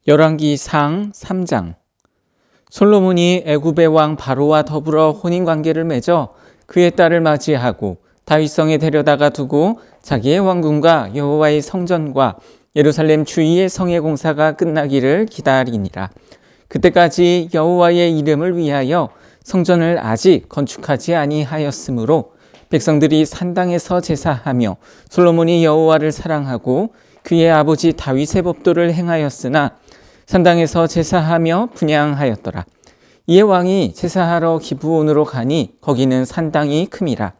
열왕기상 3장. 솔로몬이 애굽의 왕 바로와 더불어 혼인관계를 맺어 그의 딸을 맞이하고 다윗성에 데려다가 두고 자기의 왕궁과 여호와의 성전과 예루살렘 주위의 성의 공사가 끝나기를 기다리니라. 그때까지 여호와의 이름을 위하여 성전을 아직 건축하지 아니하였으므로 백성들이 산당에서 제사하며 솔로몬이 여호와를 사랑하고 그의 아버지 다윗의 법도를 행하였으나 산당에서 제사하며 분향하였더라. 이에 왕이 제사하러 기브온으로 가니 거기는 산당이 큼이라.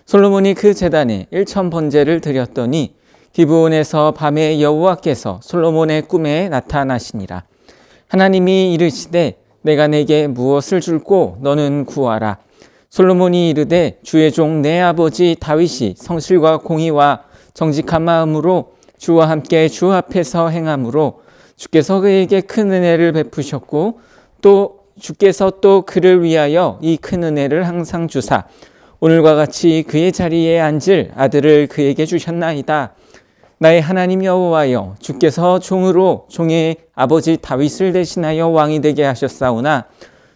솔로몬이 그 제단에 1000번제를 드렸더니 기브온에서 밤에 여호와께서 솔로몬의 꿈에 나타나시니라. 하나님이 이르시되 내가 내게 무엇을 줄꼬 너는 구하라. 솔로몬이 이르되 주의 종 내 아버지 다윗이 성실과 공의와 정직한 마음으로 주와 함께 주 앞에서 행함으로 주께서 그에게 큰 은혜를 베푸셨고 또 주께서 또 그를 위하여 이 큰 은혜를 항상 주사 오늘과 같이 그의 자리에 앉을 아들을 그에게 주셨나이다. 나의 하나님 여호와여, 주께서 종으로 종의 아버지 다윗을 대신하여 왕이 되게 하셨사오나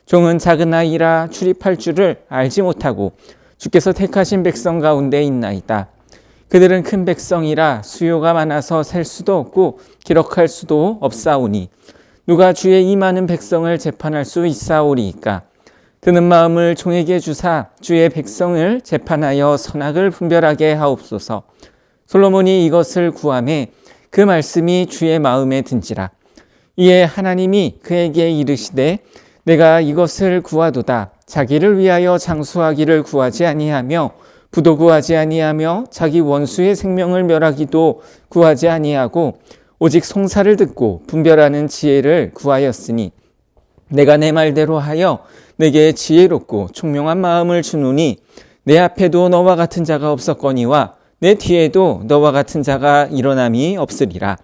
종은 작은 아이라 출입할 줄을 알지 못하고 주께서 택하신 백성 가운데 있나이다. 그들은 큰 백성이라 수요가 많아서 셀 수도 없고 기록할 수도 없사오니 누가 주의 이 많은 백성을 재판할 수 있사오리이까. 드는 마음을 종에게 주사 주의 백성을 재판하여 선악을 분별하게 하옵소서. 솔로몬이 이것을 구하매 그 말씀이 주의 마음에 든지라. 이에 하나님이 그에게 이르시되 내가 이것을 구하도다. 자기를 위하여 장수하기를 구하지 아니하며 부도 구하지 아니하며 자기 원수의 생명을 멸하기도 구하지 아니하고 오직 송사를 듣고 분별하는 지혜를 구하였으니 내가 내 말대로 하여 내게 지혜롭고 총명한 마음을 주노니 내 앞에도 너와 같은 자가 없었거니와 내 뒤에도 너와 같은 자가 일어남이 없으리라.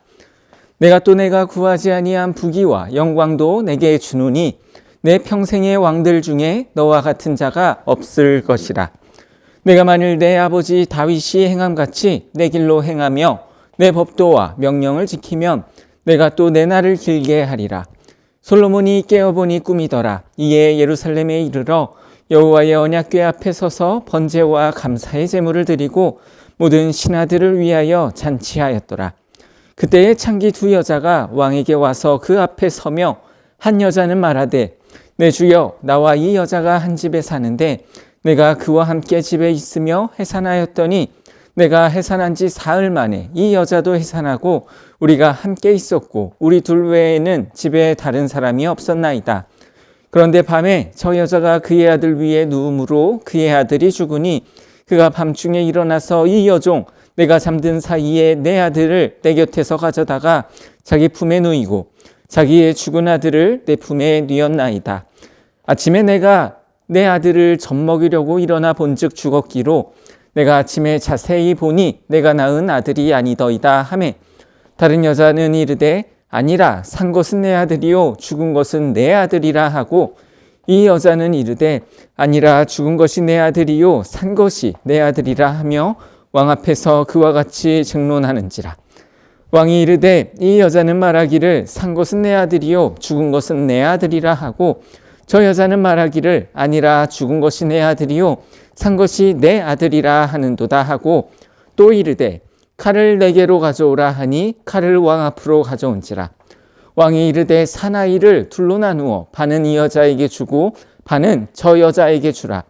내가 또 내가 구하지 아니한 부귀와 영광도 내게 주노니 내 평생의 왕들 중에 너와 같은 자가 없을 것이라. 내가 만일 내 아버지 다윗이 행함같이 내 길로 행하며 내 법도와 명령을 지키면 내가 또 내 날을 길게 하리라. 솔로몬이 깨어보니 꿈이더라. 이에 예루살렘에 이르러 여호와의 언약궤 앞에 서서 번제와 감사의 제물을 드리고 모든 신하들을 위하여 잔치하였더라. 그때에 창기 2 여자가 왕에게 와서 그 앞에 서며 한 여자는 말하되 내 주여, 나와 이 여자가 한 집에 사는데 내가 그와 함께 집에 있으며 해산하였더니 내가 해산한 지 사흘 만에 이 여자도 해산하고 우리가 함께 있었고 우리 둘 외에는 집에 다른 사람이 없었나이다. 그런데 밤에 저 여자가 그의 아들 위에 누움으로 그의 아들이 죽으니 그가 밤중에 일어나서 이 여종 내가 잠든 사이에 내 아들을 내 곁에서 가져다가 자기 품에 누이고 자기의 죽은 아들을 내 품에 누였나이다. 아침에 내가 내 아들을 젖먹이려고 일어나 본즉 죽었기로 내가 아침에 자세히 보니 내가 낳은 아들이 아니더이다 하매 다른 여자는 이르되 아니라 산 것은 내 아들이요 죽은 것은 내 아들이라 하고 이 여자는 이르되 아니라 죽은 것이 내 아들이요 산 것이 내 아들이라 하며 왕 앞에서 그와 같이 증론하는지라. 왕이 이르되 이 여자는 말하기를 산 것은 내 아들이요 죽은 것은 내 아들이라 하고 저 여자는 말하기를 아니라 죽은 것이 내 아들이요 산 것이 내 아들이라 하는도다 하고 또 이르되 칼을 내게로 가져오라 하니 칼을 왕 앞으로 가져온지라. 왕이 이르되 사나이를 둘로 나누어 반은 이 여자에게 주고 반은 저 여자에게 주라.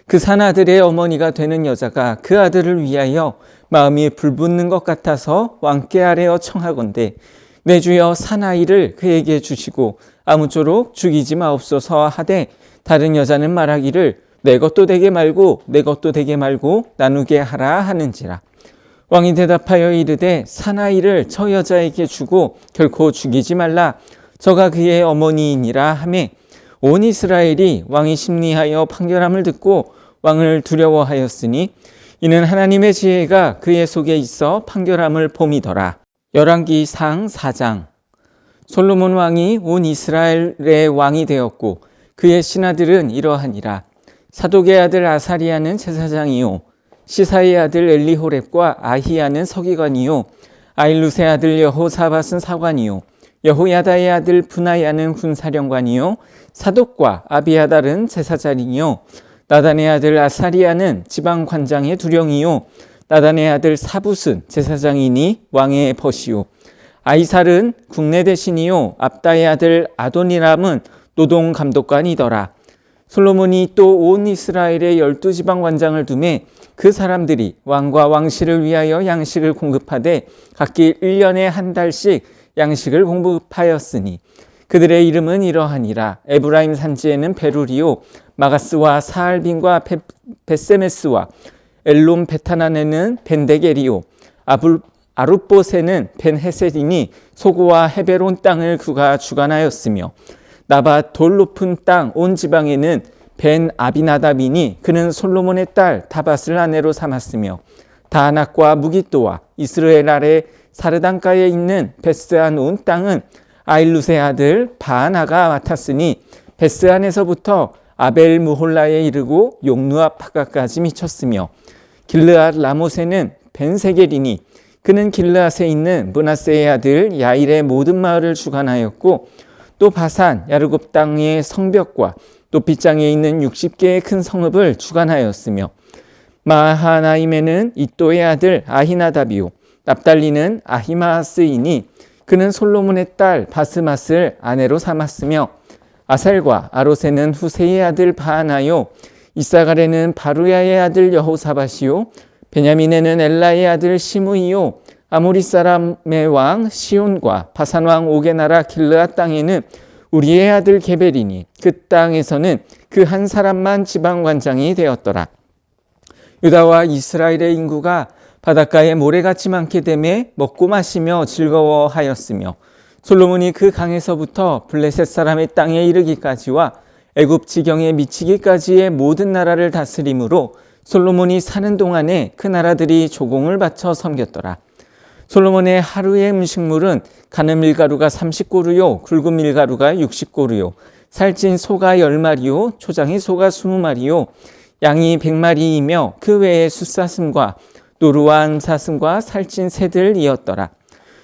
그 산아들의 어머니가 되는 여자가 그 아들을 위하여 마음이 불붙는 것 같아서 왕께 아뢰어 청하건대 내 주여 사나이를 그에게 주시고 아무쪼록 죽이지 마옵소서 하되 다른 여자는 말하기를 내 것도 되게 말고 내 것도 되게 말고 나누게 하라 하는지라. 왕이 대답하여 이르되 사나이를 저 여자에게 주고 결코 죽이지 말라. 저가 그의 어머니이니라 하매 온 이스라엘이 왕이 심리하여 판결함을 듣고 왕을 두려워하였으니 이는 하나님의 지혜가 그의 속에 있어 판결함을 봄이더라. 열왕기상 4장. 솔로몬 왕이 온 이스라엘의 왕이 되었고 그의 신하들은 이러하니라. 사독의 아들 아사리야는 제사장이요 시사의 아들 엘리호렙과 아히야는 서기관이요 아일룻의 아들 여호사밧은 사관이요 여호야다의 아들 브나야는 군사령관이요 사독과 아비아달은 제사장이요 나단의 아들 아사리야는 지방관장의 두령이요 나단의 아들 사붓은 제사장이니 왕의 벗이요 아이살은 국내 대신이요 압다의 아들 아도니람은 노동감독관이더라. 솔로몬이 또 온 이스라엘의 12지방관장을 두매 그 사람들이 왕과 왕실을 위하여 양식을 공급하되 각기 1년에 한 달씩 양식을 공급하였으니 그들의 이름은 이러하니라. 에브라임 산지에는 베루리요 마가스와 사알빈과 베세메스와 엘론 베타난에는 벤데게리요 아룻봇에는 벤헤셋이니 소고와 헤베론 땅을 그가 주관하였으며 나밧 돌 높은 땅 온 지방에는 벤 아비나답이니 그는 솔로몬의 딸 다밧을 아내로 삼았으며 다낙과 무기또와 이스라엘 아래 사르단가에 있는 베스안 온 땅은 아일룻의 아들 바하나가 맡았으니 베스안에서부터 아벨 무홀라에 이르고 용누아 파가까지 미쳤으며 길르앗 라못에는 벤세겔이니 그는 길르앗에 있는 므낫세의 아들 야일의 모든 마을을 주관하였고 또 바산 야르곱 땅의 성벽과 높이장에 있는 60개의 큰 성읍을 주관하였으며 마하나임에는 이또의 아들 아히나답이요 납달리는 아히마스이니 그는 솔로몬의 딸 바스맛을 아내로 삼았으며 아살과 아롯에는 후세의 아들 바하나요 이사갈에는 바루야의 아들 여호사밧이요 베냐민에는 엘라의 아들 시므이요 아모리 사람의 왕 시온과 바산 왕 옥의 나라 길르앗 땅에는 우리의 아들 게벨이니 그 땅에서는 그 한 사람만 지방관장이 되었더라. 유다와 이스라엘의 인구가 바닷가에 모래같이 많게 되매 먹고 마시며 즐거워하였으며 솔로몬이 그 강에서부터 블레셋 사람의 땅에 이르기까지와 애굽 지경에 미치기까지의 모든 나라를 다스림으로 솔로몬이 사는 동안에 그 나라들이 조공을 바쳐 섬겼더라. 솔로몬의 하루의 음식물은 가는 밀가루가 30고루요 굵은 밀가루가 60고루요 살찐 소가 10마리요 초장의 소가 20마리요 양이 100마리이며 그 외에 숫사슴과 노루와 암사슴과 살찐 새들이었더라.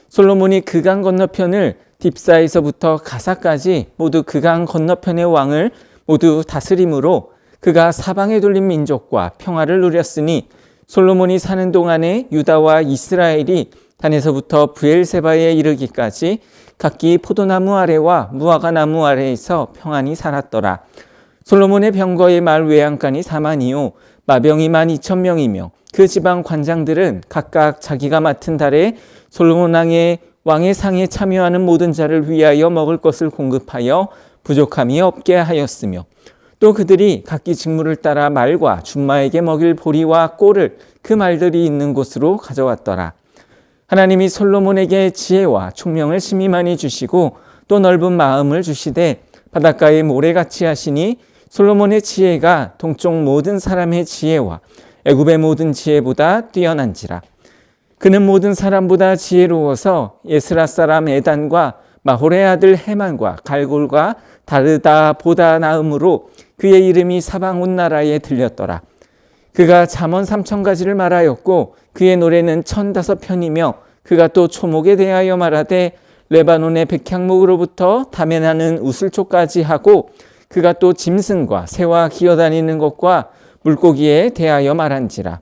솔로몬이 그강 건너편을 딥사에서부터 가사까지 모두 그강 건너편의 왕을 모두 다스림으로 그가 사방에 둘린 민족과 평화를 누렸으니 솔로몬이 사는 동안에 유다와 이스라엘이 단에서부터 브엘세바에 이르기까지 각기 포도나무 아래와 무화과 나무 아래에서 평안히 살았더라. 솔로몬의 병거의 말 외양간이 4만이요 마병이 12,000명이며 그 지방 관장들은 각각 자기가 맡은 달에 솔로몬 왕의 상에 참여하는 모든 자를 위하여 먹을 것을 공급하여 부족함이 없게 하였으며 또 그들이 각기 직무를 따라 말과 준마에게 먹일 보리와 꼴을 그 말들이 있는 곳으로 가져왔더라. 하나님이 솔로몬에게 지혜와 총명을 심히 많이 주시고 또 넓은 마음을 주시되 바닷가에 모래같이 하시니 솔로몬의 지혜가 동쪽 모든 사람의 지혜와 애굽의 모든 지혜보다 뛰어난지라. 그는 모든 사람보다 지혜로워서 예스라 사람 에단과 마홀의 아들 헤만과 갈골과 다르다보다 나음으로 그의 이름이 사방 온 나라에 들렸더라. 그가 잠언 3,000가지를 말하였고 그의 노래는 1,005편이며 그가 또 초목에 대하여 말하되 레바논의 백향목으로부터 담에 나는 우슬초까지 하고 그가 또 짐승과 새와 기어다니는 것과 물고기에 대하여 말한지라.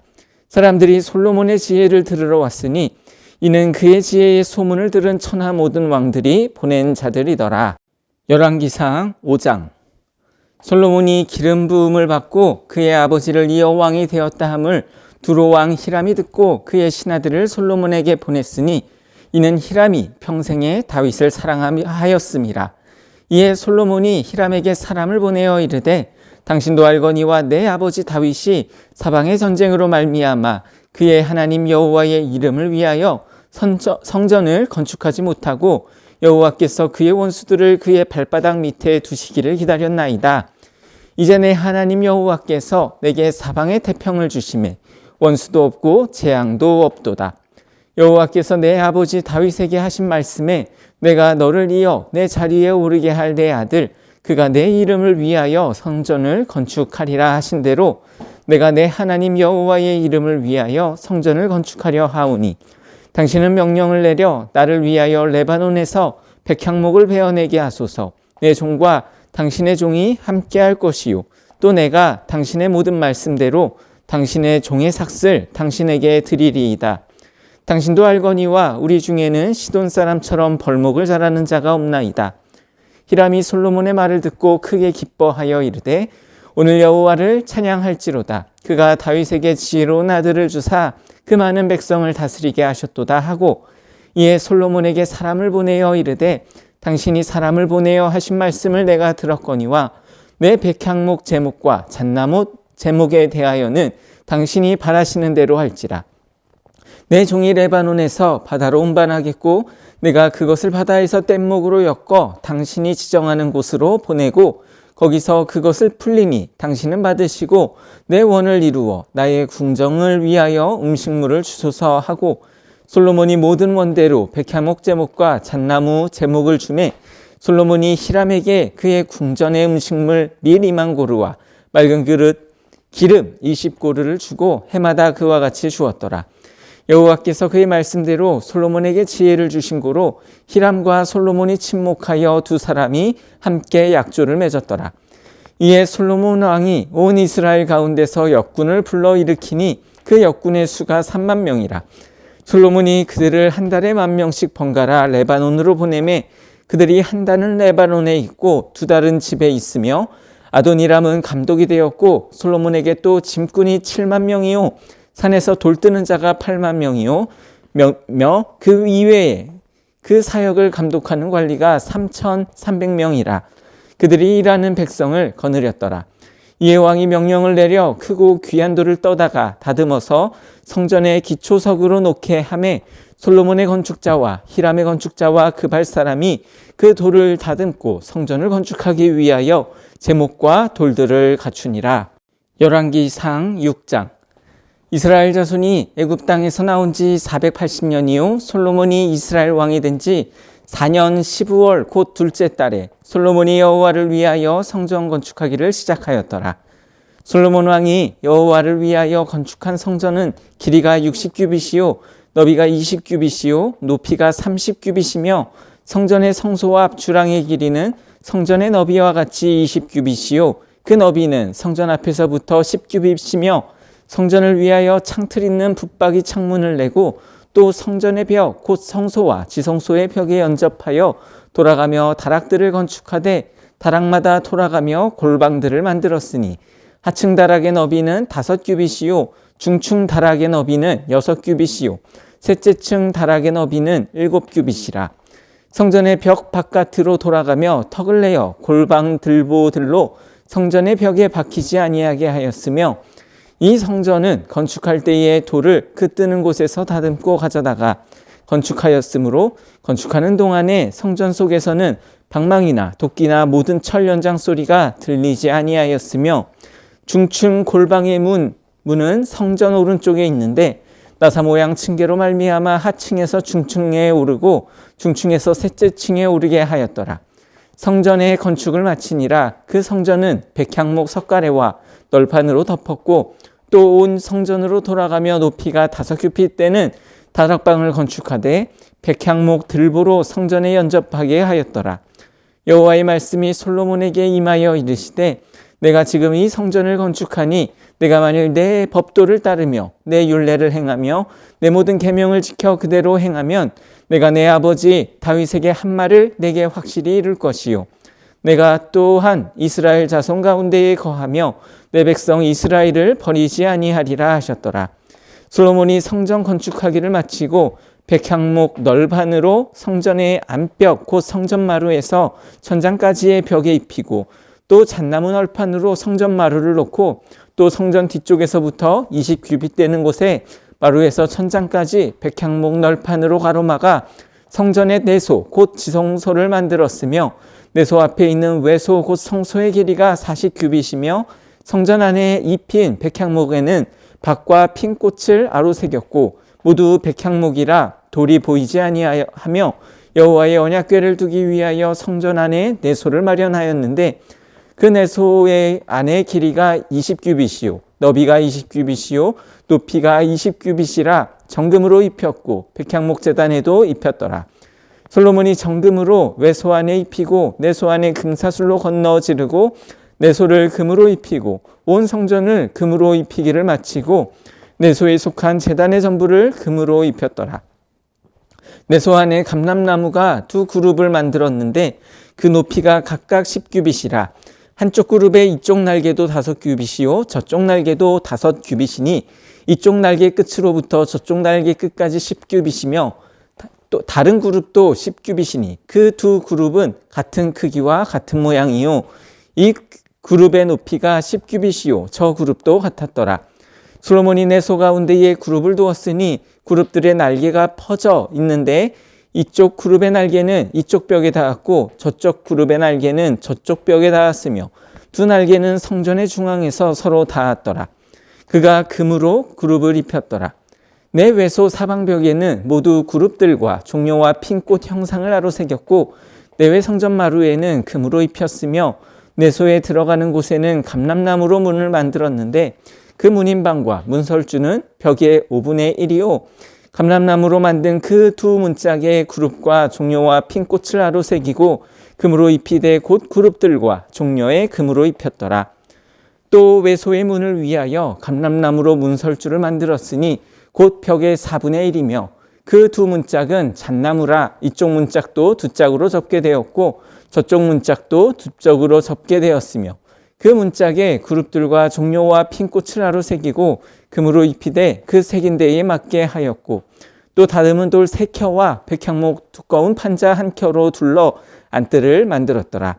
사람들이 솔로몬의 지혜를 들으러 왔으니 이는 그의 지혜의 소문을 들은 천하 모든 왕들이 보낸 자들이더라. 열왕기상 5장. 솔로몬이 기름 부음을 받고 그의 아버지를 이어 왕이 되었다 함을 두로 왕 히람이 듣고 그의 신하들을 솔로몬에게 보냈으니 이는 히람이 평생에 다윗을 사랑하였음이라. 이에 솔로몬이 히람에게 사람을 보내어 이르되 당신도 알거니와 내 아버지 다윗이 사방의 전쟁으로 말미암아 그의 하나님 여호와의 이름을 위하여 성전을 건축하지 못하고 여호와께서 그의 원수들을 그의 발바닥 밑에 두시기를 기다렸나이다. 이제 내 하나님 여호와께서 내게 사방의 태평을 주시매 원수도 없고 재앙도 없도다. 여호와께서 내 아버지 다윗에게 하신 말씀에 내가 너를 이어 내 자리에 오르게 할 내 아들 그가 내 이름을 위하여 성전을 건축하리라 하신 대로 내가 내 하나님 여호와의 이름을 위하여 성전을 건축하려 하오니 당신은 명령을 내려 나를 위하여 레바논에서 백향목을 베어내게 하소서. 내 종과 당신의 종이 함께할 것이요 또 내가 당신의 모든 말씀대로 당신의 종의 삭슬 당신에게 드리리이다. 당신도 알거니와 우리 중에는 시돈 사람처럼 벌목을 잘하는 자가 없나이다. 히람이 솔로몬의 말을 듣고 크게 기뻐하여 이르되 오늘 여호와를 찬양할지로다. 그가 다윗에게 지혜로운 아들을 주사 그 많은 백성을 다스리게 하셨도다 하고 이에 솔로몬에게 사람을 보내어 이르되 당신이 사람을 보내어 하신 말씀을 내가 들었거니와 내 백향목 제목과 잣나무 제목에 대하여는 당신이 바라시는 대로 할지라. 내 종이 레바논에서 바다로 운반하겠고 내가 그것을 바다에서 뗏목으로 엮어 당신이 지정하는 곳으로 보내고 거기서 그것을 풀리니 당신은 받으시고 내 원을 이루어 나의 궁정을 위하여 음식물을 주소서 하고 솔로몬이 모든 원대로 백향목 제목과 잣나무 제목을 주매 솔로몬이 히람에게 그의 궁전의 음식물 밀 2만 고르와 맑은 그릇 기름 20고르를 주고 해마다 그와 같이 주었더라. 여호와께서 그의 말씀대로 솔로몬에게 지혜를 주신 고로 히람과 솔로몬이 친목하여 두 사람이 함께 약조를 맺었더라. 이에 솔로몬 왕이 온 이스라엘 가운데서 역군을 불러일으키니 그 역군의 수가 3만 명이라. 솔로몬이 그들을 한 달에 10,000명씩 번갈아 레바논으로 보내매 그들이 한 달은 레바논에 있고 두 달은 집에 있으며 아도니람은 감독이 되었고 솔로몬에게 또 짐꾼이 7만 명이요 산에서 돌뜨는 자가 8만 명이요 그 이외에 그 사역을 감독하는 관리가 3,300명이라. 그들이 일하는 백성을 거느렸더라. 이에 왕이 명령을 내려 크고 귀한 돌을 떠다가 다듬어서 성전의 기초석으로 놓게 하매 솔로몬의 건축자와 히람의 건축자와 그 발사람이 그 돌을 다듬고 성전을 건축하기 위하여 제목과 돌들을 갖추니라. 열왕기상 6장. 이스라엘 자손이 애굽 땅에서 나온 지 480년이요 솔로몬이 이스라엘 왕이 된 지 4년 12월 곧 둘째 달에 솔로몬이 여호와를 위하여 성전 건축하기를 시작하였더라. 솔로몬 왕이 여호와를 위하여 건축한 성전은 길이가 60규빗이요 너비가 20규빗이요 높이가 30규빗이며 성전의 성소와 앞주랑의 길이는 성전의 너비와 같이 20규빗이요 그 너비는 성전 앞에서부터 10규빗이며 성전을 위하여 창틀 있는 붙박이 창문을 내고 또 성전의 벽 곧 성소와 지성소의 벽에 연접하여 돌아가며 다락들을 건축하되 다락마다 돌아가며 골방들을 만들었으니 하층 다락의 너비는 5규빗이요 중층 다락의 너비는 6규빗이요 셋째 층 다락의 너비는 7규빗이라. 성전의 벽 바깥으로 돌아가며 턱을 내어 골방 들보들로 성전의 벽에 박히지 아니하게 하였으며 이 성전은 건축할 때에 돌을 그 뜨는 곳에서 다듬고 가져다가 건축하였으므로 건축하는 동안에 성전 속에서는 방망이나 도끼나 모든 철 연장 소리가 들리지 아니하였으며 중층 골방의 문은 성전 오른쪽에 있는데 나사 모양 층계로 말미암아 하층에서 중층에 오르고 중층에서 셋째 층에 오르게 하였더라. 성전의 건축을 마치니라. 그 성전은 백향목 석가래와 널판으로 덮었고 또 온 성전으로 돌아가며 높이가 5규빗 되는 다락방을 건축하되 백향목 들보로 성전에 연접하게 하였더라. 여호와의 말씀이 솔로몬에게 임하여 이르시되 내가 지금 이 성전을 건축하니 내가 만일 내 법도를 따르며 내 율례를 행하며 내 모든 계명을 지켜 그대로 행하면 내가 내 아버지 다윗에게 한 말을 내게 확실히 이룰 것이요 내가 또한 이스라엘 자손 가운데에 거하며 내 백성 이스라엘을 버리지 아니하리라 하셨더라. 솔로몬이 성전 건축하기를 마치고 백향목 널판으로 성전의 안벽 곧 성전마루에서 천장까지의 벽에 입히고 또 잣나무 널판으로 성전마루를 놓고 또 성전 뒤쪽에서부터 20규빗 되는 곳에 마루에서 천장까지 백향목 널판으로 가로막아 성전의 내소 곧 지성소를 만들었으며 내소 앞에 있는 외소 곧 성소의 길이가 40규빗이며 성전 안에 입힌 백향목에는 박과 핀 꽃을 아로새겼고 모두 백향목이라 돌이 보이지 아니하며 여호와의 언약궤를 두기 위하여 성전 안에 내소를 마련하였는데 그 내소의 안의 길이가 20규빗이요 너비가 20규빗이요 높이가 20규빗이라 정금으로 입혔고 백향목 제단에도 입혔더라. 솔로몬이 정금으로 외소 안에 입히고 내소 안에 금사슬로 건너 지르고 내소를 금으로 입히고 온 성전을 금으로 입히기를 마치고 내소에 속한 제단의 전부를 금으로 입혔더라. 내소 안에 감람나무가 두 그룹을 만들었는데 그 높이가 각각 10규빗이라. 한쪽 그룹의 이쪽 날개도 5규빗이요 저쪽 날개도 5규빗이니 이쪽 날개 끝으로부터 저쪽 날개 끝까지 10규빗이며 또 다른 그룹도 10규빗이니 그 두 그룹은 같은 크기와 같은 모양이요 이 그룹의 높이가 10규빗이요 저 그룹도 같았더라. 솔로몬이 내소 가운데에 그룹을 두었으니 그룹들의 날개가 퍼져 있는데 이쪽 그룹의 날개는 이쪽 벽에 닿았고 저쪽 그룹의 날개는 저쪽 벽에 닿았으며 두 날개는 성전의 중앙에서 서로 닿았더라. 그가 금으로 그룹을 입혔더라. 내 외소 사방벽에는 모두 그룹들과 종려와 핀꽃 형상을 아로새겼고 내외 성전 마루에는 금으로 입혔으며 내소에 들어가는 곳에는 감람나무로 문을 만들었는데 그 문인방과 문설주는 벽의 5분의 1이요 감람나무로 만든 그 두 문짝의 그룹과 종려와 핀꽃을 아로새기고 금으로 입히되 곧 그룹들과 종려에 금으로 입혔더라. 또 외소의 문을 위하여 감람나무로 문설주를 만들었으니 곧 벽의 4분의 1이며 그 두 문짝은 잣나무라 이쪽 문짝도 두 짝으로 접게 되었고 저쪽 문짝도 두 짝으로 접게 되었으며 그 문짝에 그룹들과 종려와 핀꽃을 아로새기고 금으로 입히되 그 새긴 데에 맞게 하였고 또 다듬은 돌 3켜와 백향목 두꺼운 판자 1켜로 둘러 안뜰을 만들었더라.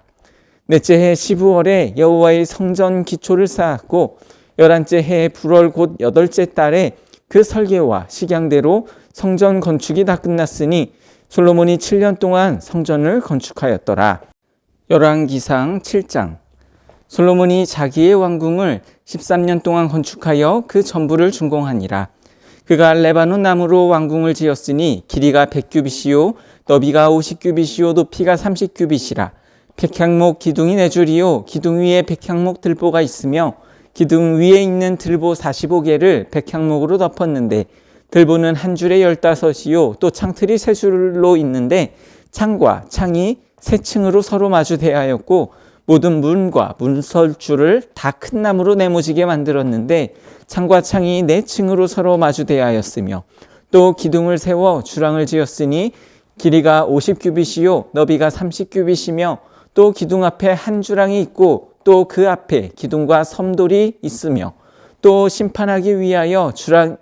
넷째 해 12월에 여호와의 성전 기초를 쌓았고 11째 해 불월 곧 8째 달에 그 설계와 식양대로 성전 건축이 다 끝났으니 솔로몬이 7년 동안 성전을 건축하였더라. 열왕기상 7장. 솔로몬이 자기의 왕궁을 13년 동안 건축하여 그 전부를 준공하니라. 그가 레바논 나무로 왕궁을 지었으니 길이가 100규빗이요 너비가 50규빗이요 높이가 30규빗이라. 백향목 기둥이 4줄이요 기둥 위에 백향목 들보가 있으며 기둥 위에 있는 들보 45개를 백향목으로 덮었는데 들보는 한 줄에 15이요 또 창틀이 3줄로 있는데 창과 창이 3층으로 서로 마주 대하였고 모든 문과 문설주를 다 큰 나무로 네모지게 만들었는데 창과 창이 4층으로 서로 마주 대하였으며 또 기둥을 세워 주랑을 지었으니 길이가 50규빗이요 너비가 30규빗이며 또 기둥 앞에 한 주랑이 있고 또 그 앞에 기둥과 섬돌이 있으며 또 심판하기 위하여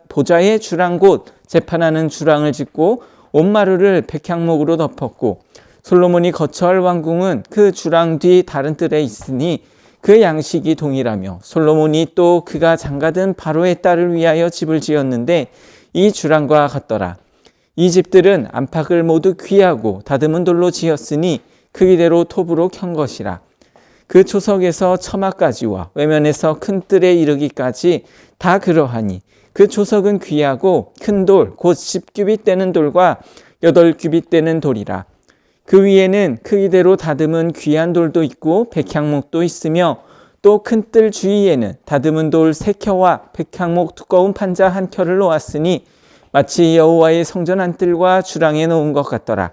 보좌의 주랑 곧 재판하는 주랑을 짓고 온마루를 백향목으로 덮었고 솔로몬이 거처할 왕궁은 그 주랑 뒤 다른 뜰에 있으니 그 양식이 동일하며 솔로몬이 또 그가 장가든 바로의 딸을 위하여 집을 지었는데 이 주랑과 같더라. 이 집들은 안팎을 모두 귀하고 다듬은 돌로 지었으니 크기대로 톱으로 켠 것이라. 그 초석에서 처마까지와 외면에서 큰 뜰에 이르기까지 다 그러하니 그 초석은 귀하고 큰 돌 곧 10규빗 되는 돌과 8규빗 되는 돌이라. 그 위에는 크기대로 다듬은 귀한 돌도 있고 백향목도 있으며 또 큰 뜰 주위에는 다듬은 돌 3켜와 백향목 두꺼운 판자 1켜를 놓았으니 마치 여호와의 성전 안뜰과 주랑에 놓은 것 같더라.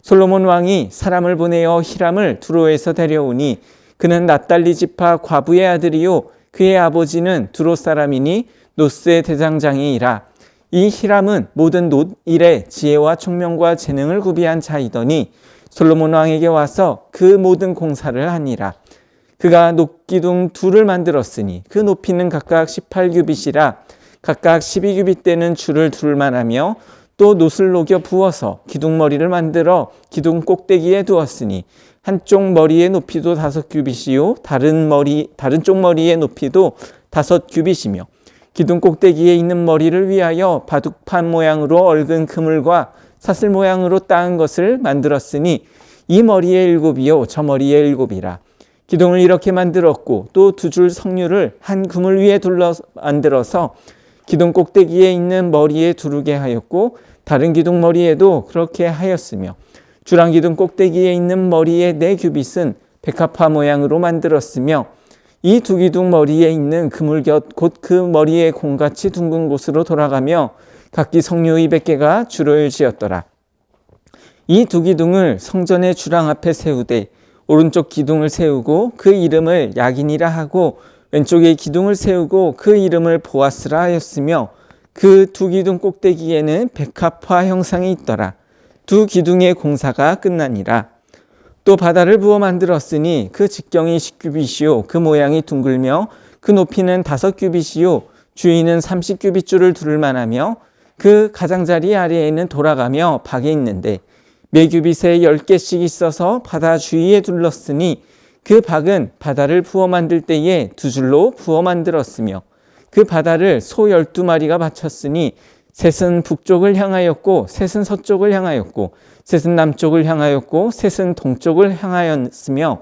솔로몬 왕이 사람을 보내어 히람을 두로에서 데려오니 그는 납달리 지파 과부의 아들이요 그의 아버지는 두로 사람이니 노스의 대장장이이라. 이 히람은 모든 노일에 지혜와 총명과 재능을 구비한 자이더니 솔로몬 왕에게 와서 그 모든 공사를 하니라. 그가 녹기둥 둘을 만들었으니 그 높이는 각각 18규빗이라. 각각 12규빗 되는 줄을 둘만 하며 또 놋을 녹여 부어서 기둥머리를 만들어 기둥 꼭대기에 두었으니 한쪽 머리의 높이도 5규빗이요 다른 쪽 머리의 높이도 5규빗이며 기둥 꼭대기에 있는 머리를 위하여 바둑판 모양으로 얽은 그물과 사슬 모양으로 따은 것을 만들었으니 이 머리에 7이요 저 머리에 7이라. 기둥을 이렇게 만들었고 또 2줄 석류를 한 그물 위에 둘러 만들어서 기둥 꼭대기에 있는 머리에 두르게 하였고 다른 기둥 머리에도 그렇게 하였으며 주랑 기둥 꼭대기에 있는 머리의 4규빗은 백합화 모양으로 만들었으며 이 두 기둥 머리에 있는 그물 곁 곧 그 머리의 공같이 둥근 곳으로 돌아가며 각기 석류 200개가 주를 지었더라. 이 두 기둥을 성전의 주랑 앞에 세우되 오른쪽 기둥을 세우고 그 이름을 야긴이라 하고 왼쪽에 기둥을 세우고 그 이름을 보아스라 하였으며 그 두 기둥 꼭대기에는 백합화 형상이 있더라. 두 기둥의 공사가 끝나니라. 또 바다를 부어 만들었으니 그 직경이 10규빗이요 그 모양이 둥글며 그 높이는 5규빗이요 주위는 30규빗줄을 두를 만하며 그 가장자리 아래에는 돌아가며 박이 있는데 매규빗에 10개씩 있어서 바다 주위에 둘렀으니 그 박은 바다를 부어 만들 때에 2줄로 부어 만들었으며 그 바다를 소 12마리가 바쳤으니 셋은 북쪽을 향하였고 셋은 서쪽을 향하였고 셋은 남쪽을 향하였고 셋은 동쪽을 향하였으며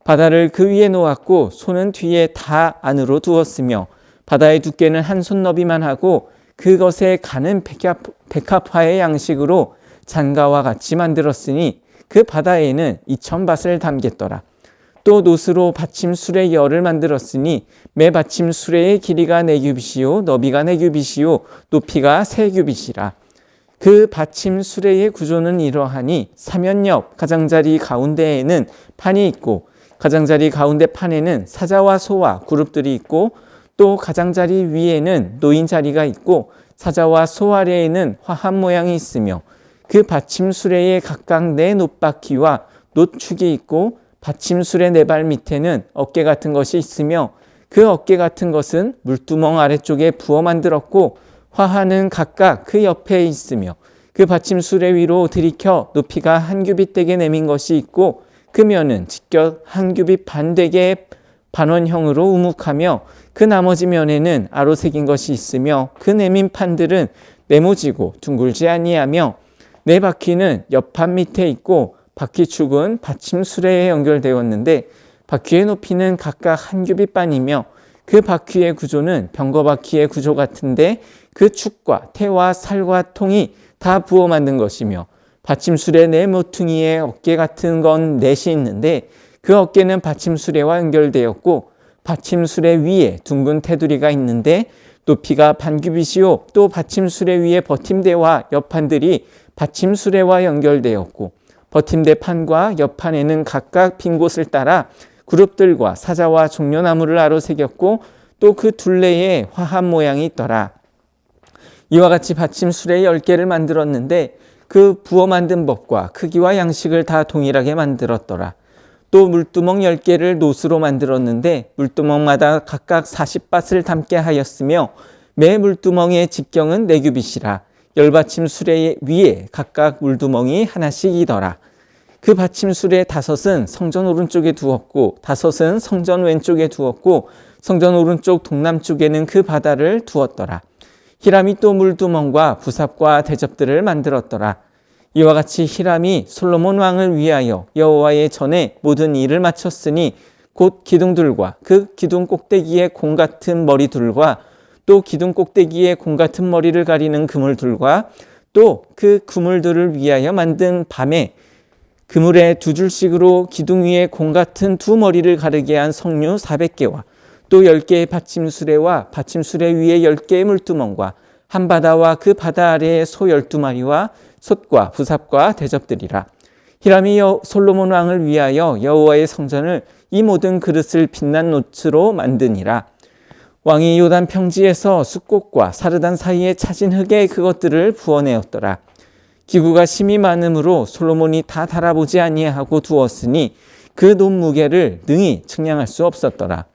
바다를 그 위에 놓았고 소는 뒤에 다 안으로 두었으며 바다의 두께는 한 손 너비만 하고 그것에 가는 백합화의 양식으로 잔가와 같이 만들었으니 그 바다에는 2000밭을 담겠더라. 또 노스로 받침 수레 열을 만들었으니 매 받침 수레의 길이가 4규빗이요 너비가 4규빗이요 높이가 3규빗이라. 그 받침 수레의 구조는 이러하니 사면 옆 가장자리 가운데에는 판이 있고 가장자리 가운데 판에는 사자와 소와 그룹들이 있고 또 가장자리 위에는 노인 자리가 있고 사자와 소 아래에는 화합 모양이 있으며 그 받침 수레에 각각 4 놋바퀴와 놋축이 있고 받침 수레 4발 밑에는 어깨 같은 것이 있으며 그 어깨 같은 것은 물두멍 아래쪽에 부어 만들었고 화하는 각각 그 옆에 있으며 그 받침 수레 위로 들이켜 높이가 1규빗 되게 내민 것이 있고 그 면은 직격 1규빗 반 되게 반원형으로 우묵하며 그 나머지 면에는 아로 새긴 것이 있으며 그 내민 판들은 네모지고 둥글지 아니하며 4바퀴는 옆판 밑에 있고 바퀴축은 받침 수레에 연결되었는데 바퀴의 높이는 각각 1규빗 반이며 그 바퀴의 구조는 병거바퀴의 구조 같은데 그 축과 태와 살과 통이 다 부어 만든 것이며 받침수레 4 모퉁이에 어깨 같은 건 4이 있는데 그 어깨는 받침수레와 연결되었고 받침수레 위에 둥근 테두리가 있는데 높이가 반규빗이요 또 받침수레 위에 버팀대와 옆판들이 받침수레와 연결되었고 버팀대 판과 옆판에는 각각 빈 곳을 따라 그룹들과 사자와 종려나무를 아로새겼고 또 그 둘레에 화합 모양이 있더라. 이와 같이 받침 수레 10개를 만들었는데 그 부어 만든 법과 크기와 양식을 다 동일하게 만들었더라. 또 물두멍 10개를 노스로 만들었는데 물두멍마다 각각 40밭을 담게 하였으며 매 물두멍의 직경은 4규빗이라 열받침 수레 위에 각각 물두멍이 하나씩이더라. 그 받침 수레 5은 성전 오른쪽에 두었고 5은 성전 왼쪽에 두었고 성전 오른쪽 동남쪽에는 그 바다를 두었더라. 히람이 또 물두멍과 부삽과 대접들을 만들었더라. 이와 같이 히람이 솔로몬 왕을 위하여 여호와의 전에 모든 일을 마쳤으니 곧 기둥들과 그 기둥 꼭대기에 공 같은 머리둘과 또 기둥 꼭대기에 공 같은 머리를 가리는 그물들과 또 그 그물들을 위하여 만든 밤에 그물에 2줄씩으로 기둥 위에 공 같은 2 머리를 가르게 한 석류 400개와 또 10개의 받침수레와 받침수레 위에 10개의 물두멍과 한 바다와 그 바다 아래에 소 12마리와 솥과 부삽과 대접들이라. 히람이 솔로몬 왕을 위하여 여호와의 성전을 이 모든 그릇을 빛난 놋으로 만드니라. 왕이 요단 평지에서 숫꽃과 사르단 사이에 차진 흙에 그것들을 부어내었더라. 기구가 심히 많으므로 솔로몬이 다 달아보지 아니하고 두었으니 그 놋 무게를 능히 측량할 수 없었더라.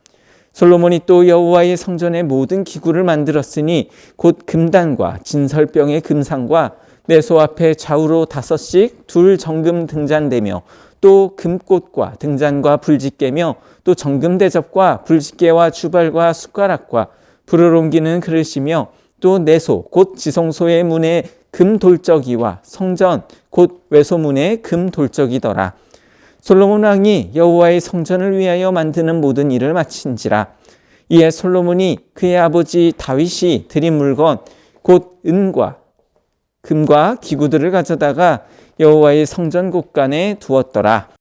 솔로몬이 또 여호와의 성전의 모든 기구를 만들었으니 곧 금단과 진설병의 금상과 내소 앞에 좌우로 5씩 둘 정금 등잔대며 또 금꽃과 등잔과 불집게며 또 정금 대접과 불집게와 주발과 숟가락과 불을 옮기는 그릇이며 또 내소 곧 지성소의 문에 금 돌적이와 성전 곧 외소문에 금 돌적이더라. 솔로몬 왕이 여호와의 성전을 위하여 만드는 모든 일을 마친지라. 이에 솔로몬이 그의 아버지 다윗이 드린 물건 곧 은과 금과 기구들을 가져다가 여호와의 성전 곳간에 두었더라.